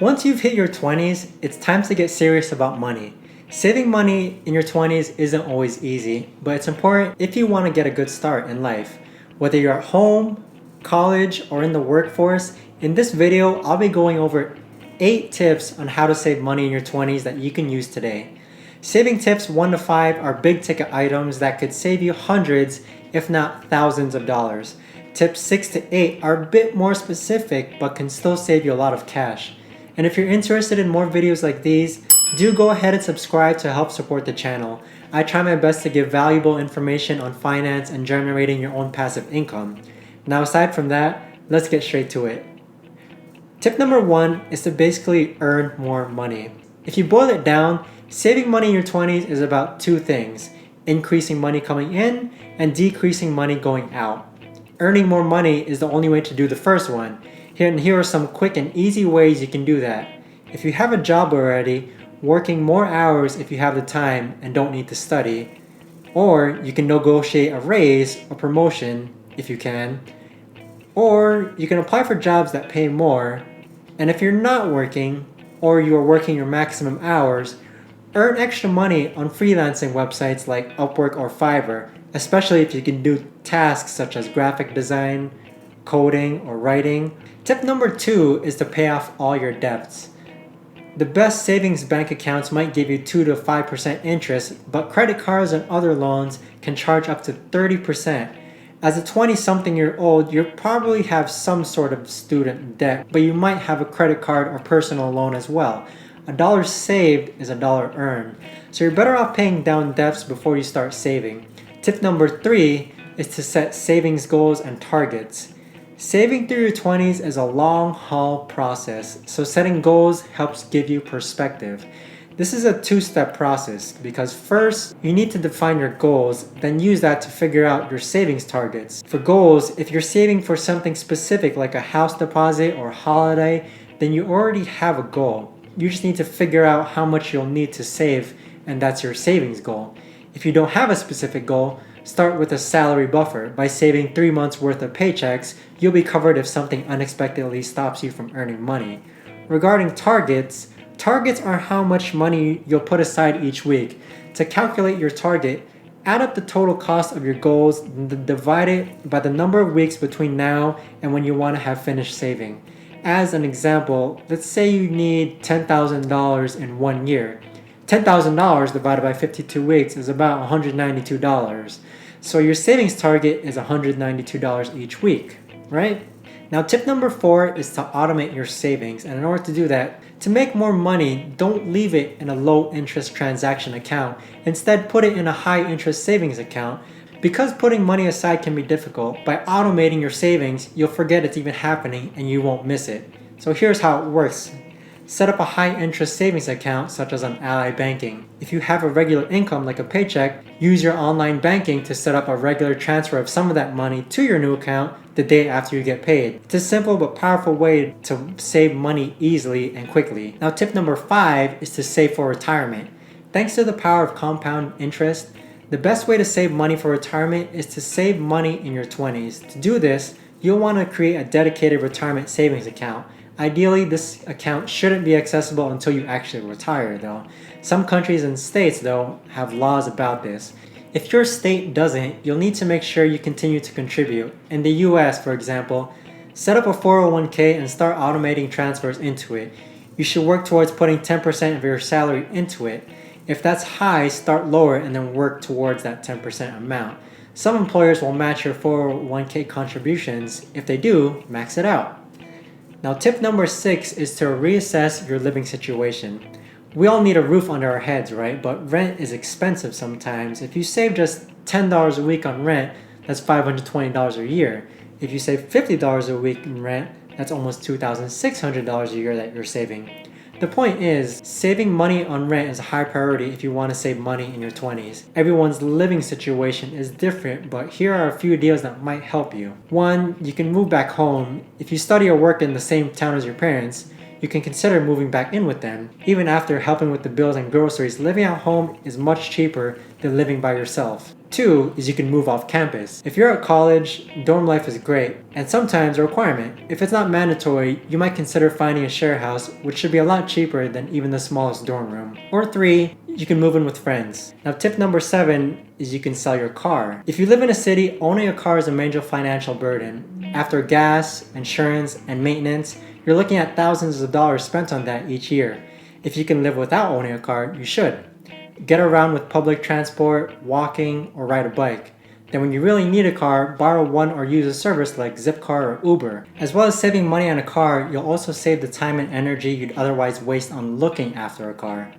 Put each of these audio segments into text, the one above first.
Once you've hit your 20s, it's time to get serious about money. Saving money in your 20s isn't always easy, but it's important if you want to get a good start in life. Whether you're at home, college, or in the workforce, in this video, I'll be going over 8 tips on how to save money in your 20s that you can use today. Saving tips 1 to 5 are big ticket items that could save you hundreds, if not thousands of dollars. Tips 6 to 8 are a bit more specific but can still save you a lot of cash. And if you're interested in more videos like these, do go ahead and subscribe to help support the channel. I try my best to give valuable information on finance and generating your own passive income. Now aside from that, let's get straight to it. Tip number 1 is to basically earn more money. If you boil it down, saving money in your 20s is about 2 things: increasing money coming in and decreasing money going out. Earning more money is the only way to do the first one. Here are some quick and easy ways you can do that. If you have a job already, working more hours if you have the time and don't need to study, or you can negotiate a raise or promotion if you can, or you can apply for jobs that pay more. And if you're not working, or you are working your maximum hours, earn extra money on freelancing websites like Upwork or Fiverr, especially if you can do tasks such as graphic design, coding, or writing. Tip number 2 is to pay off all your debts. The best savings bank accounts might give you 2 to 5% interest, but credit cards and other loans can charge up to 30%. As a 20-something-year-old, you probably have some sort of student debt, but you might have a credit card or personal loan as well. $1 saved is $1 earned, so you're better off paying down debts before you start saving. Tip number 3 is to set savings goals and targets. Saving through your 20s is a long-haul process, so setting goals helps give you perspective. This is a 2-step process because first, you need to define your goals, then use that to figure out your savings targets. For goals, if you're saving for something specific like a house deposit or holiday, then you already have a goal. You just need to figure out how much you'll need to save, and that's your savings goal. If you don't have a specific goal, start with a salary buffer. By saving 3 months worth of paychecks, you'll be covered if something unexpectedly stops you from earning money. Regarding targets are how much money you'll put aside each week. To calculate your target, add up the total cost of your goals and divide it by the number of weeks between now and when you want to have finished saving. As an example, let's say you need $10,000 in 1 year. $10,000 divided by 52 weeks is about $192. So your savings target is $192 each week, right? Now tip number 4 is to automate your savings. And in order to do that, to make more money, don't leave it in a low interest transaction account. Instead, put it in a high interest savings account. Because putting money aside can be difficult, by automating your savings, you'll forget it's even happening and you won't miss it. So here's how it works. Set up a high-interest savings account such as on Ally Banking. If you have a regular income like a paycheck, use your online banking to set up a regular transfer of some of that money to your new account the day after you get paid. It's a simple but powerful way to save money easily and quickly. Now tip number 5 is to save for retirement. Thanks to the power of compound interest, the best way to save money for retirement is to save money in your 20s. To do this, you'll want to create a dedicated retirement savings account. Ideally, this account shouldn't be accessible until you actually retire though. Some countries and states though have laws about this. If your state doesn't, you'll need to make sure you continue to contribute. In the US, for example, set up a 401k and start automating transfers into it. You should work towards putting 10% of your salary into it. If that's high, start lower and then work towards that 10% amount. Some employers will match your 401k contributions. If they do, max it out. Now tip number 6 is to reassess your living situation. We all need a roof under our heads, right? But rent is expensive sometimes. If you save just $10 a week on rent, that's $520 a year. If you save $50 a week in rent, that's almost $2,600 a year that you're saving. The point is, saving money on rent is a high priority if you want to save money in your 20s. Everyone's living situation is different, but here are a few deals that might help you. 1, you can move back home. If you study or work in the same town as your parents, you can consider moving back in with them. Even after helping with the bills and groceries, living at home is much cheaper than living by yourself. 2 is you can move off campus. If you're at college, dorm life is great, and sometimes a requirement. If it's not mandatory, you might consider finding a share house, which should be a lot cheaper than even the smallest dorm room. Or 3, you can move in with friends. Now tip number 7 is you can sell your car. If you live in a city, owning a car is a major financial burden. After gas, insurance, and maintenance, you're looking at thousands of dollars spent on that each year. If you can live without owning a car, you should. Get around with public transport, walking, or ride a bike. Then when you really need a car, borrow one or use a service like Zipcar or Uber. As well as saving money on a car, you'll also save the time and energy you'd otherwise waste on looking after a car.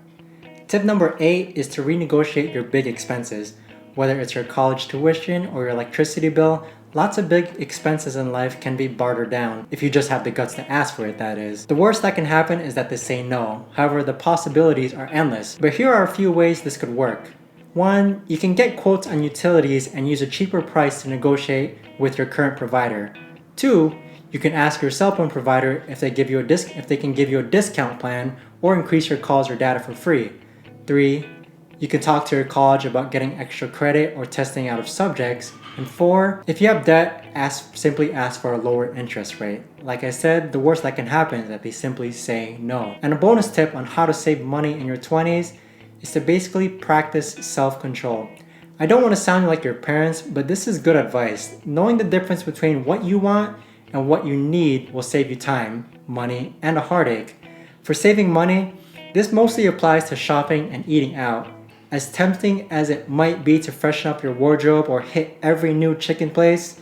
Tip number 8 is to renegotiate your big expenses. Whether it's your college tuition or your electricity bill, lots of big expenses in life can be bartered down, if you just have the guts to ask for it, that is. The worst that can happen is that they say no. However, the possibilities are endless. But here are a few ways this could work. 1, you can get quotes on utilities and use a cheaper price to negotiate with your current provider. 2, you can ask your cell phone provider if they can give you a discount plan or increase your calls or data for free. 3, you can talk to your college about getting extra credit or testing out of subjects. And 4, if you have debt, simply ask for a lower interest rate. Like I said, the worst that can happen is that they simply say no. And a bonus tip on how to save money in your 20s is to basically practice self-control. I don't want to sound like your parents, but this is good advice. Knowing the difference between what you want and what you need will save you time, money, and a heartache. For saving money, this mostly applies to shopping and eating out. As tempting as it might be to freshen up your wardrobe or hit every new chicken place,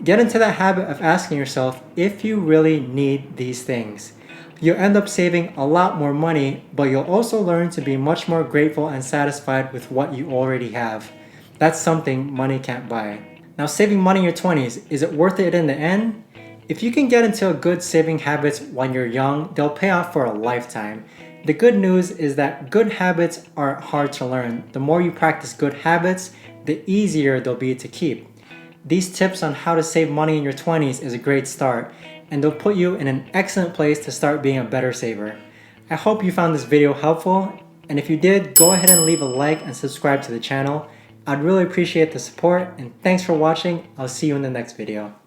get into the habit of asking yourself if you really need these things. You'll end up saving a lot more money, but you'll also learn to be much more grateful and satisfied with what you already have. That's something money can't buy. Now, saving money in your 20s, is it worth it in the end? If you can get into good saving habits when you're young, they'll pay off for a lifetime. The good news is that good habits are hard to learn. The more you practice good habits, the easier they'll be to keep. These tips on how to save money in your 20s is a great start, and they'll put you in an excellent place to start being a better saver. I hope you found this video helpful, and if you did, go ahead and leave a like and subscribe to the channel. I'd really appreciate the support, and thanks for watching. I'll see you in the next video.